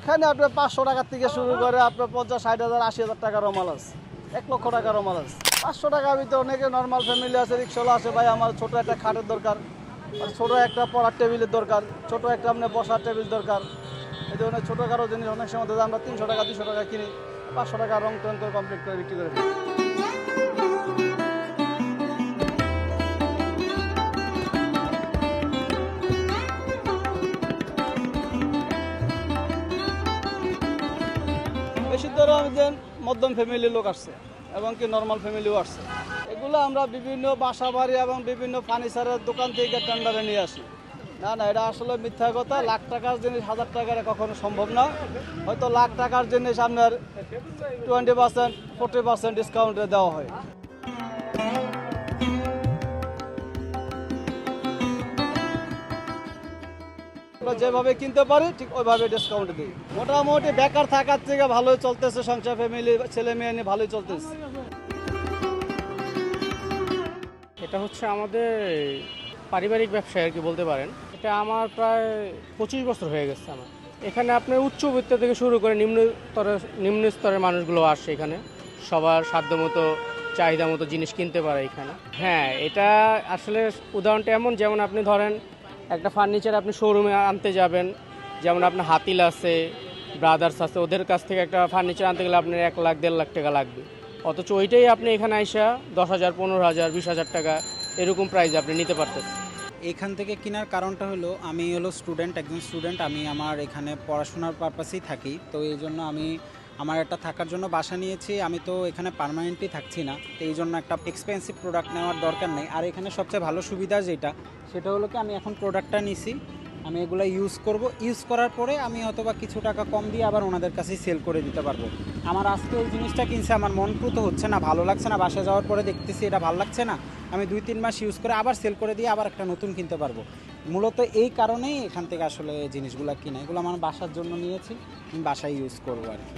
এখানে আপনার 500 টাকা থেকে শুরু করে আপনার 50, 60,000, 80,000 টাকারও মাল আছে, 1 লক্ষ টাকারও মাল আছে। 500 টাকার ভিতরে অনেকে নর্মাল ফ্যামিলি আছে, রিক্সাওয়ালা আছে, ভাই আমার ছোট একটা খাটের দরকার, আর ছোট একটা পড়ার টেবিলের দরকার, ছোট একটা আপনার বসার টেবিল দরকার। এই ধরনের ছোটোখাটো জিনিস অনেক সময় আমরা 300 টাকা 200 টাকা কিনি, 500 টাকা রং টং করে কমপ্লিট করে বিক্রি করে দিই। বেশি ধরো আমি যে মধ্যম ফ্যামিলির লোক আসছে এবং কি নর্মাল ফ্যামিলিও আসছে, এগুলো আমরা বিভিন্ন বাসা বাড়ি এবং বিভিন্ন ফার্নিচারের দোকান থেকে টেন্ডারে নিয়ে আসি। না না, এটা আসলে মিথ্যা কথা। লাখ টাকার জিনিস 1000 টাকার কখনো সম্ভব না। হয়তো লাখ টাকার জিনিস আপনার 20%, 40% ডিসকাউন্টে দেওয়া হয়। আমরা যেভাবে কিনতে পারি ঠিক ওইভাবে ডিসকাউন্ট দিই। মোটামুটি বেকার থাকার থেকে ভালোই চলতেছে, সংসার ফ্যামিলি ছেলে মেয়ে নিয়ে ভালোই চলতেছে। এটা হচ্ছে আমাদের পারিবারিক ব্যবসা আর কি বলতে পারেন। এটা আমার প্রায় 25 বছর হয়ে গেছে আমার। এখানে আপনার উচ্চবিত্ত থেকে শুরু করে নিম্ন স্তরের মানুষগুলো আসে এখানে, সবার সাধ্যমতো চাহিদা মতো জিনিস কিনতে পারে এখানে। হ্যাঁ, এটা আসলে উদাহরণটা এমন, যেমন আপনি ধরেন একটা ফার্নিচার আপনি শোরুমে আনতে যাবেন, যেমন আপনার হাতিল আছে, ব্রাদার্স আছে, ওদের কাছ থেকে একটা ফার্নিচার আনতে গেলে আপনার 1 লাখ 1.5 লাখ টাকা লাগবে। অথচ ওইটাই আপনি এখানে আইসা 10,000, 15,000, 20,000 টাকা এরকম প্রাইস আপনি নিতে পারতেছেন। এখান থেকে কেনার কারণটা হলো আমি হলো একজন স্টুডেন্ট। আমি আমার এখানে পড়াশোনার পারপাসেই থাকি, তো এই জন্য আমি আমার একটা থাকার জন্য বাসা নিয়েছি। আমি তো এখানে পার্মানেন্টলি থাকছি না, তো এই জন্য একটা এক্সপেন্সিভ প্রোডাক্ট নেওয়ার দরকার নেই। আর এখানে সবচেয়ে ভালো সুবিধা সেটা হলো কি, আমি এখন প্রোডাক্টটা নিছি, আমি এগুলো ইউজ করব, ইউজ করার পরে আমি অথবা কিছু টাকা কম দিয়ে আবার ওনাদের কাছেই সেল করে দিতে পারবো। আমার আজকে এই জিনিসটা কিনছে, আমার মন প্রত হচ্ছে না, ভালো লাগছে না, বাসা যাওয়ার পরে দেখতেছি এটা ভালো লাগছে না, আমি 2-3 মাস ইউজ করে আবার সেল করে দিয়ে আবার একটা নতুন কিনতে পারবো। মূলত এই কারণেই এখান থেকে আসলে জিনিসগুলো কিনা। এগুলো আমার বাসার জন্য নিয়েছি, আমি বাসায় ইউজ করবো আর কি।